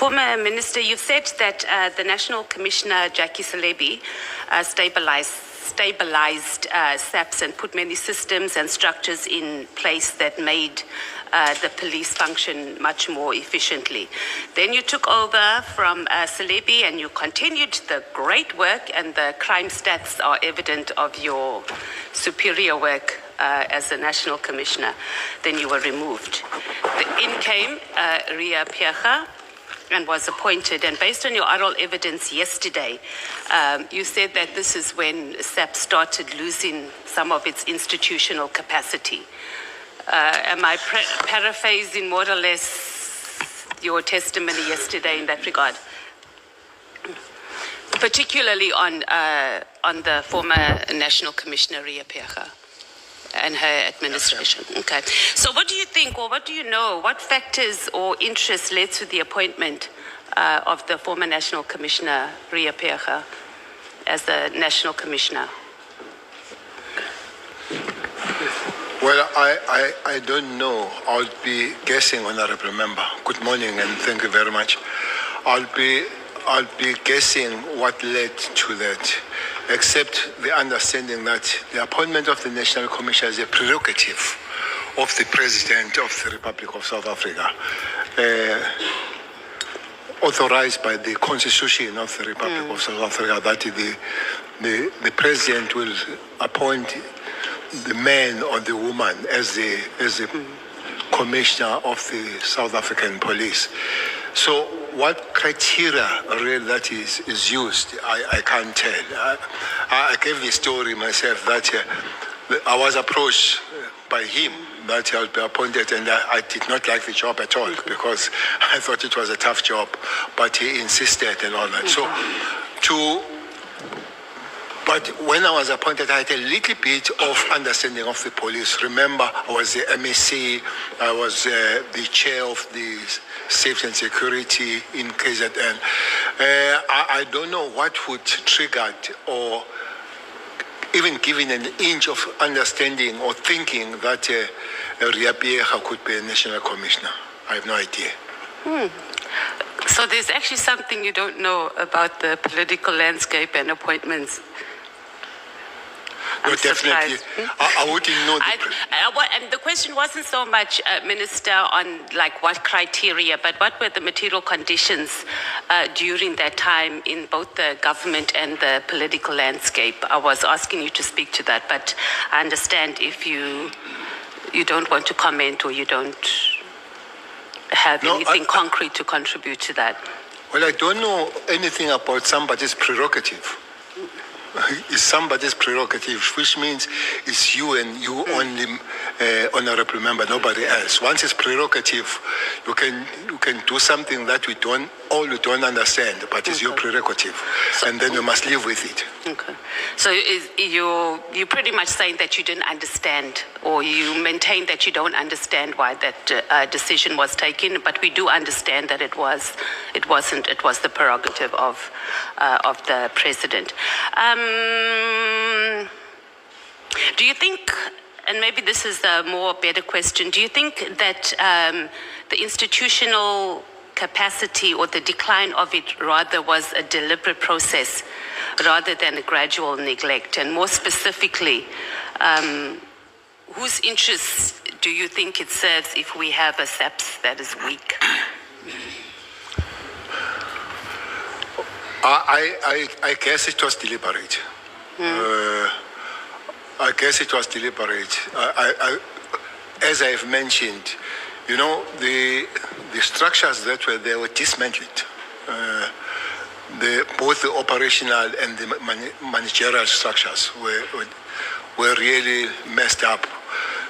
Former Minister, you've said that the National Commissioner, Jackie Selebi, stabilized SAPS and put many systems and structures in place that made the police function much more efficiently. Then you took over from Selebi and you continued the great work, and the crime stats are evident of your superior work as a National Commissioner. Then you were removed. In came Ria Piercha and was appointed, and based on your oral evidence yesterday, you said that this is when SAP started losing some of its institutional capacity. Am I paraphrasing more or less your testimony yesterday in that regard? Particularly on the former National Commissioner Ria Piercha and her administration. Okay. So what do you think, or what do you know, what factors or interests led to the appointment of the former National Commissioner Ria Piercha as the National Commissioner? Well, I don't know. I'll be guessing, Honorable Member. Good morning and thank you very much. I'll be guessing what led to that, except the understanding that the appointment of the National Commissioner is a prerogative of the President of the Republic of South Africa, authorized by the Constitution of the Republic of South Africa, that the President will appoint the man or the woman as the Commissioner of the South African Police. So what criteria really that is used, I can't tell. I gave the story myself that I was approached by him that I'll be appointed, and I did not like the job at all because I thought it was a tough job, but he insisted and all that. But when I was appointed, I had a little bit of understanding of the police. Remember, I was the MSc, I was the chair of the Safety and Security in KZN. I don't know what would trigger it, or even giving an inch of understanding or thinking that Ria Piercha could be a National Commissioner. I have no idea. So there's actually something you don't know about the political landscape and appointments. No, definitely. I wouldn't know. And the question wasn't so much, Minister, on like what criteria, but what were the material conditions during that time in both the government and the political landscape. I was asking you to speak to that, but I understand if you don't want to comment or you don't have anything concrete to contribute to that. Well, I don't know anything about somebody's prerogative. It's somebody's prerogative, which means it's you and you only, Honorable Member, nobody else. Once it's prerogative, you can do something that we don't understand, but it's your prerogative, and then you must live with it. Okay. So you're pretty much saying that you didn't understand, or you maintain that you don't understand why that decision was taken, but we do understand that it was the prerogative of the President. Do you think, and maybe this is a better question, do you think that the institutional capacity or the decline of it rather was a deliberate process rather than a gradual neglect? And more specifically, whose interests do you think it serves if we have a SAPS that is weak? I guess it was deliberate. I guess it was deliberate. As I've mentioned, you know, the structures that were there were dismantled. Both the operational and the managerial structures were really messed up.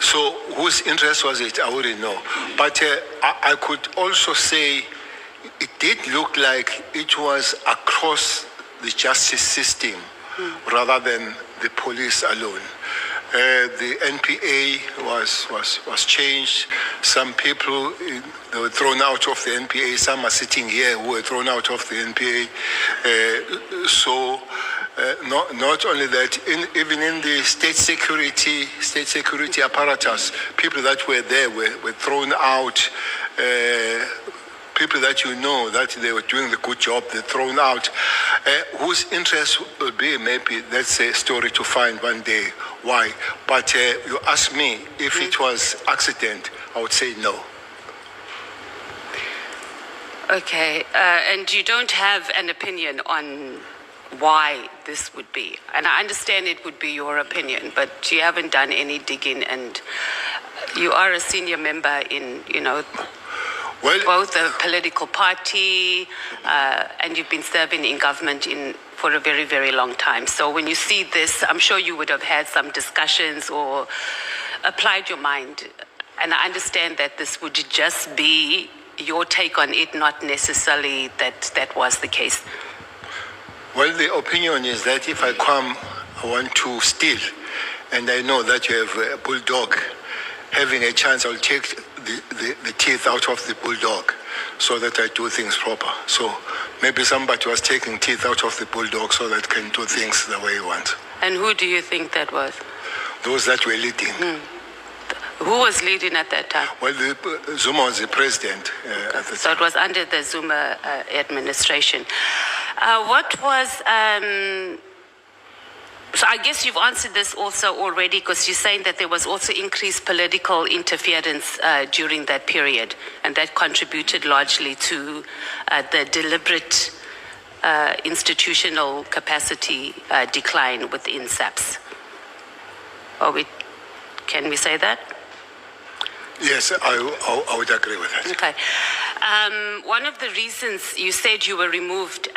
So whose interest was it? I wouldn't know. But I could also say it did look like it was across the justice system rather than the police alone. The NPA was changed. Some people they were thrown out of the NPA. Some are sitting here who were thrown out of the NPA. Not only that, even in the state security apparatus, people that were there were thrown out. People people that you know that they were doing the good job, they're thrown out, whose interest will be maybe that's a story to find one day why. But you ask me if it was accident, I would say no. Okay, and you don't have an opinion on why this would be. And I understand it would be your opinion, but you haven't done any digging, and you are a senior member in, both a political party, and you've been serving in government for a very, very long time. So when you see this, I'm sure you would have had some discussions or applied your mind. And I understand that this would just be your take on it, not necessarily that was the case. Well, the opinion is that if I come, I want to steal, and I know that you have a bulldog, having a chance, I'll take the teeth out of the bulldog so that I do things proper. So maybe somebody was taking teeth out of the bulldog so that can do things the way you want. And who do you think that was? Those that were leading. Who was leading at that time? Well, Zuma was the president at the time. So it was under the Zuma administration. So I guess you've answered this also already, because you're saying that there was also increased political interference during that period, and that contributed largely to the deliberate institutional capacity decline within SAPS. Can we say that? Yes, I would agree with that. Okay. One of the reasons you said you were removed,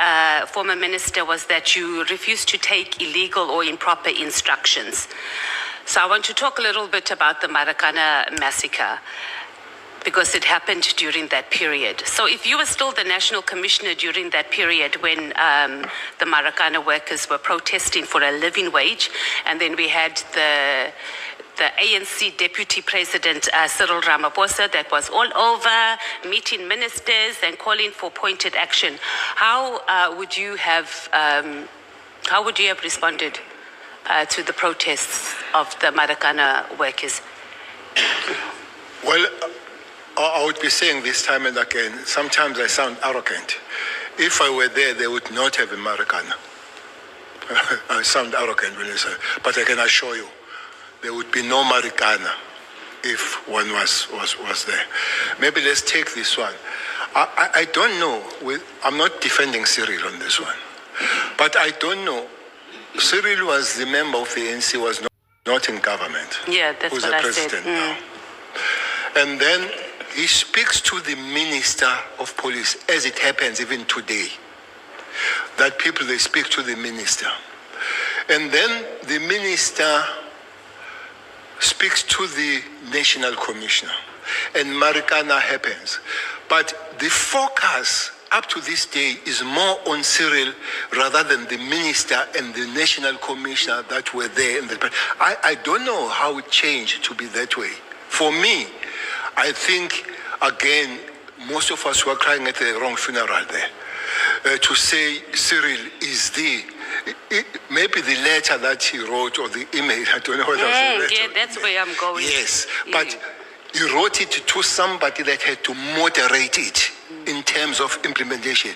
former minister, was that you refused to take illegal or improper instructions. So I want to talk a little bit about the Marikana massacre, because it happened during that period. So if you were still the national commissioner during that period when the Marikana workers were protesting for a living wage, and then we had the ANC Deputy President Cyril Ramaphosa that was all over meeting ministers and calling for pointed action, how would you have responded to the protests of the Marikana workers? Well, I would be saying this time and again, sometimes I sound arrogant. If I were there, they would not have a Marikana. I sound arrogant when I say, but I can assure you, there would be no Marikana if one was there. Maybe let's take this one. I don't know. I'm not defending Cyril on this one. But I don't know. Cyril was the member of the ANC, was not in government. Yeah, that's who's what the I president said. now. And then he speaks to the Minister of Police, as it happens even today. That people, they speak to the minister. And then the minister speaks to the National Commissioner, and Marikana happens. But the focus up to this day is more on Cyril rather than the minister and the National Commissioner that were there. I don't know how it changed to be that way. For me, I think, again, most of us were crying at the wrong funeral there. To say Cyril is maybe the letter that he wrote, or the email, I don't know what was the letter. Yeah, that's where I'm going. Yes, but he wrote it to somebody that had to moderate it in terms of implementation.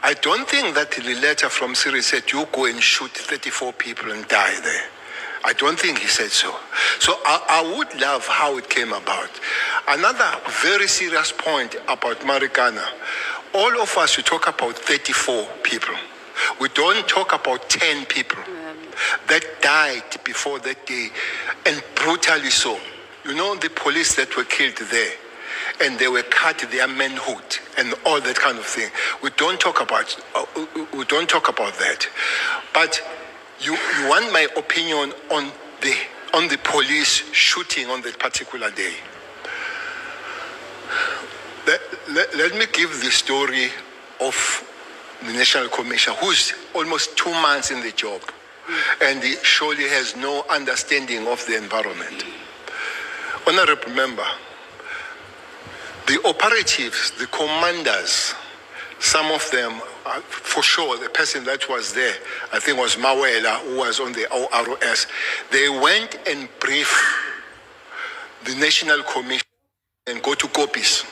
I don't think that the letter from Cyril said, you go and shoot 34 people and die there. I don't think he said so. So I would love how it came about. Another very serious point about Marikana, all of us, we talk about 34 people. We don't talk about 10 people that died before that day, and brutally so. You know, the police that were killed there, and they were cut their manhood and all that kind of thing. We don't talk about that. But you want my opinion on the police shooting on that particular day. Let me give the story of the National Commissioner, who's almost 2 months in the job, and he surely has no understanding of the environment. Honorable Member, the operatives, the commanders, some of them, for sure, the person that was there, I think was Mawela, who was on the OROS, they went and briefed the National Commission and go to copies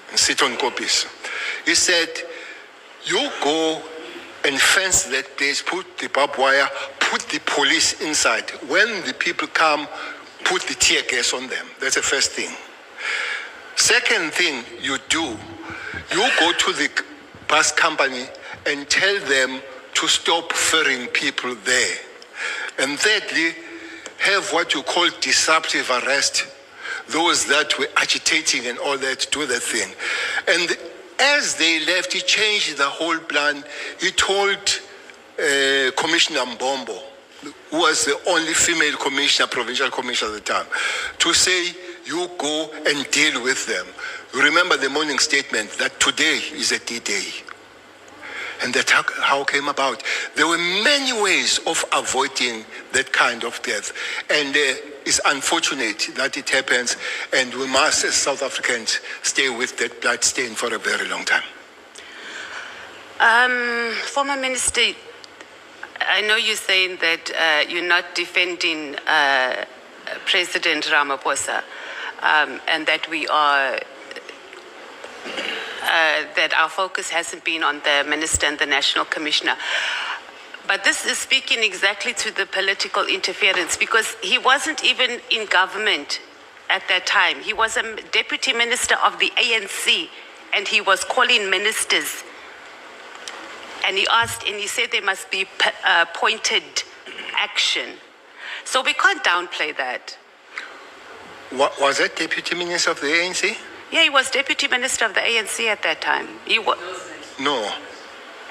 and sit on copies. He said, you go and fence that place, put the barbed wire, put the police inside. When the people come, put the tear gas on them. That's the first thing. Second thing you do, you go to the bus company and tell them to stop ferrying people there. And thirdly, have what you call disruptive arrest. Those that were agitating and all that, do that thing. And as they left, he changed the whole plan. He told Commissioner Mbombo, who was the only female commissioner, provincial commissioner at the time, to say, you go and deal with them. You remember the morning statement that today is a D-Day. And that's how it came about. There were many ways of avoiding that kind of death. And it's unfortunate that it happens, and we must, as South Africans, stay with that blood stain for a very long time. Former Minister, I know you're saying that you're not defending President Ramaphosa, and that we are that our focus hasn't been on the minister and the national commissioner. But this is speaking exactly to the political interference, because he wasn't even in government at that time. He was a deputy minister of the ANC, and he was calling ministers. And he asked, and he said there must be pointed action. So we can't downplay that. Was that deputy minister of the ANC? Yeah, he was deputy minister of the ANC at that time. He was. No.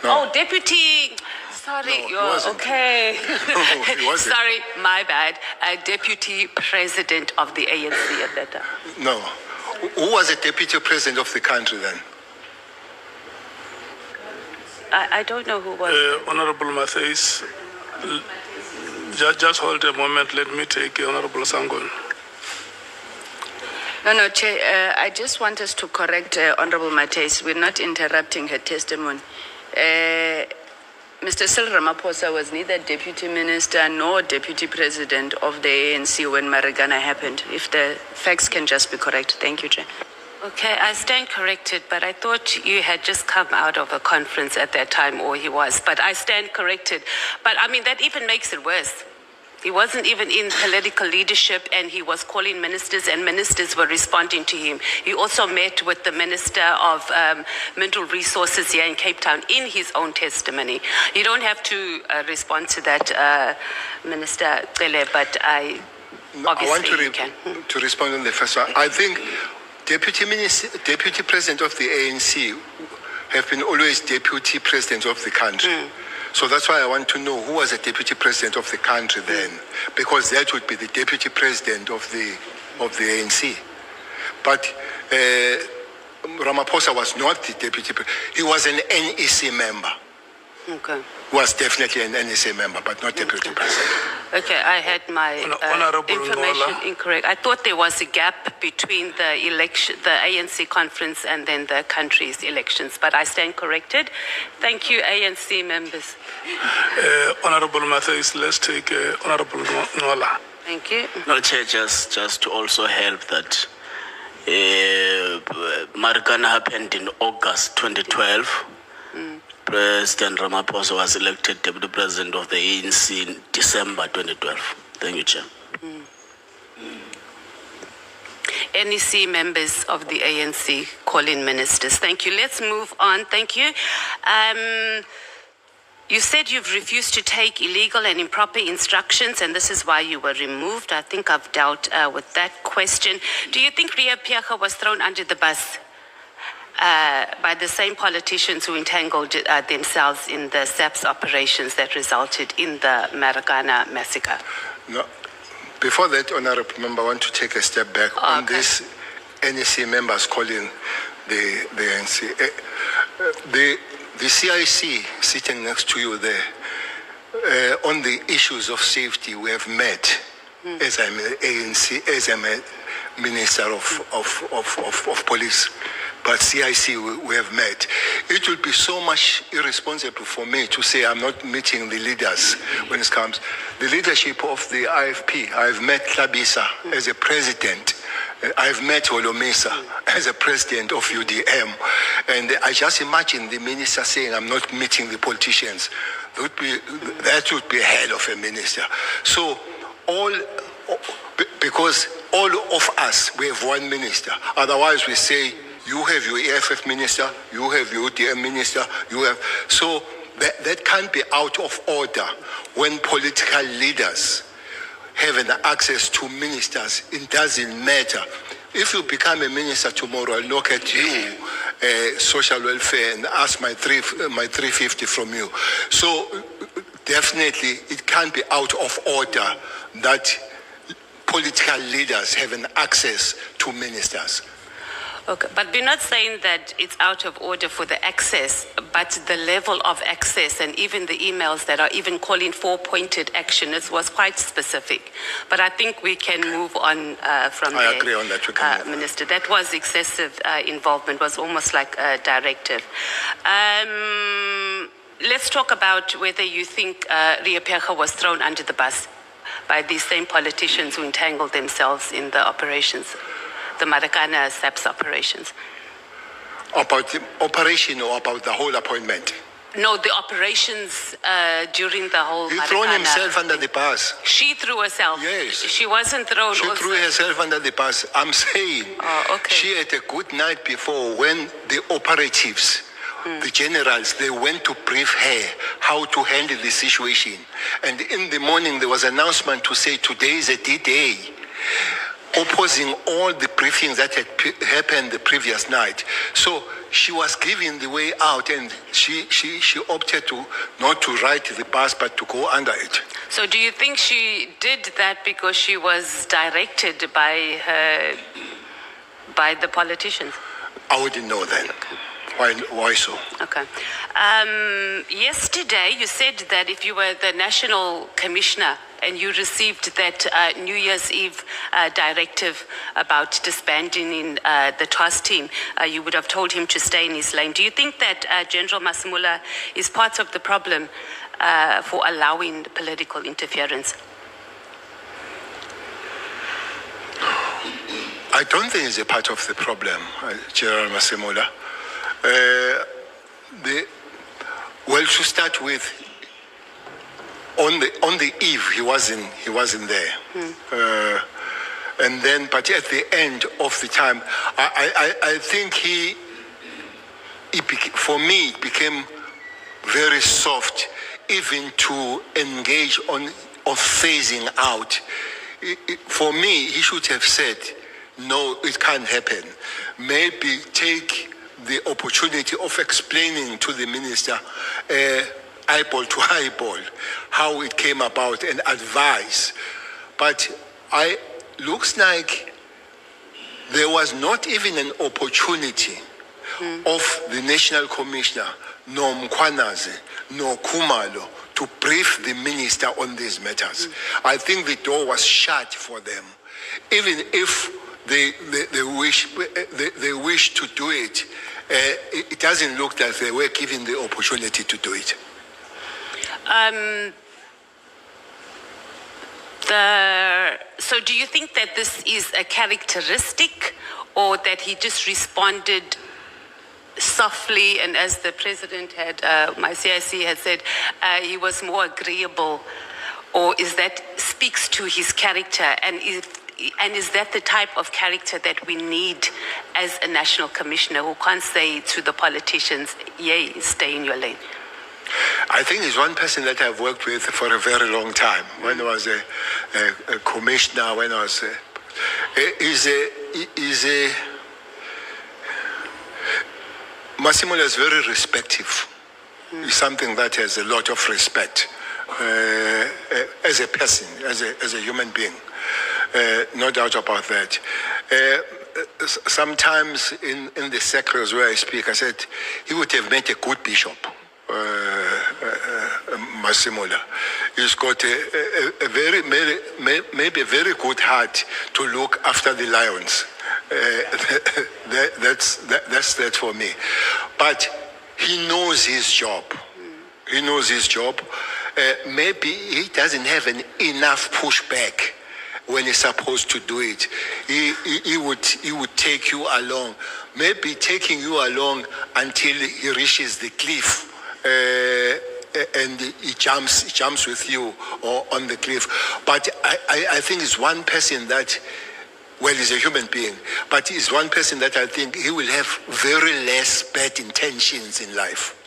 Oh, deputy. Sorry, No, he you're wasn't. okay. No, he wasn't. Sorry, my bad. Deputy president of the ANC at that time. No. Who was the deputy president of the country then? I don't know who was. Honorable Matthijs, just hold a moment. Let me take Honorable Sangon. No, Chair, I just want us to correct Honorable Matthijs. We're not interrupting her testimony. Mr. Cyril Ramaphosa was neither deputy minister nor deputy president of the ANC when Marikana happened. If the facts can just be correct. Thank you, Chair. Okay, I stand corrected, but I thought you had just come out of a conference at that time, or he was. But I stand corrected. But I mean, that even makes it worse. He wasn't even in political leadership, and he was calling ministers, and ministers were responding to him. He also met with the Minister of Mineral Resources here in Cape Town in his own testimony. You don't have to respond to that, Minister Cele, but obviously you can. To respond on the first one. I think deputy president of the ANC have been always deputy president of the country. So that's why I want to know who was the deputy president of the country then, because that would be the deputy president of the ANC. But Ramaphosa was not the deputy president. He was an NEC member. Okay. Was definitely an NEC member, but not deputy president. Okay, I had my information incorrect. I thought there was a gap between the election, the ANC conference, and then the country's elections, but I stand corrected. Thank you, ANC members. Honorable Matthijs, let's take Honorable Nola. Thank you. No, Chair, just to also help that Marikana happened in August 2012. President Ramaphosa was elected Deputy President of the ANC in December 2012. Thank you, Chair. NEC members of the ANC calling ministers. Thank you. Let's move on. Thank you. You said you've refused to take illegal and improper instructions, and this is why you were removed. I think I've dealt with that question. Do you think Ria Piaga was thrown under the bus by the same politicians who entangled themselves in the SAPS operations that resulted in the Marikana massacre? No. Before that, Honorable Member, I want to take a step back on this NEC members calling the ANC. The CIC sitting next to you there, on the issues of safety, we have met as I'm ANC, as I'm a Minister of Police. But CIC, we have met. It will be so much irresponsible for me to say I'm not meeting the leaders when it comes. The leadership of the IFP, I've met Tlabisa as a president I've met Olomisa as a president of UDM, and I just imagine the minister saying, I'm not meeting the politicians. That would be a hell of a minister. So because all of us, we have one minister. Otherwise we say, you have your EFF minister, you have your UDM minister, so that can't be out of order when political leaders have an access to ministers. It doesn't matter. If you become a minister tomorrow, I'll look at you, social welfare, and ask my 350 from you. So definitely it can't be out of order that political leaders have an access to ministers. Okay, but we're not saying that it's out of order for the access, but the level of access and even the emails that are even calling for pointed action was quite specific. But I think we can move on from there. I agree on that. We can Minister, that was excessive involvement, was almost like a directive. Let's talk about whether you think Riapecha was thrown under the bus by these same politicians who entangled themselves in the operations. The Marikana SAPS operations. About the operation or about the whole appointment? No, the operations during the whole He Marikana. thrown himself under the bus. She threw herself? Yes. She wasn't thrown She also. threw herself under the bus. I'm saying Okay. she had a good night before when the operatives, the generals, they went to brief her how to handle the situation. And in the morning there was an announcement to say today is a D-Day, opposing all the briefings that had happened the previous night. So she was given the way out, and she opted to not to ride the bus but to go under it. So do you think she did that because she was directed by the politicians? I wouldn't know then. Why so? Okay. Yesterday, you said that if you were the national commissioner and you received that New Year's Eve directive about disbanding in the task team, you would have told him to stay in his lane. Do you think that General Masimula is part of the problem for allowing political interference? I don't think it's a part of the problem, General Masimula. Well, to start with, on the eve he wasn't there, and then but at the end of the time, I think for me it became very soft, even to engage on phasing out. For me, he should have said, no, it can't happen. Maybe take the opportunity of explaining to the minister, eyeball to eyeball, how it came about and advise. But looks like there was not even an opportunity of the national commissioner, nor Mkwanaze, nor Kumalo, to brief the minister on these matters. I think the door was shut for them. Even if they wish to do it, it doesn't look like they were given the opportunity to do it. So do you think that this is a characteristic, or that he just responded softly, and as the president had, my CIC had said, he was more agreeable, or is that speaks to his character, and is that the type of character that we need as a national commissioner, who can't say to the politicians, yay, stay in your lane? I think he's one person that I've worked with for a very long time. When I was a commissioner, when I was Masimula is very respectful. He's something that has a lot of respect as a person, as a human being. No doubt about that. Sometimes in the circles where I speak, I said he would have made a good bishop, Masimula. He's got a very, maybe a very good heart to look after the lions. That's that for me. But he knows his job. He knows his job. Maybe he doesn't have enough pushback when he's supposed to do it. He would take you along, maybe taking you along until he reaches the cliff. And he jumps with you or on the cliff. But I think it's one person that, well, he's a human being, but he's one person that I think he will have very less bad intentions in life.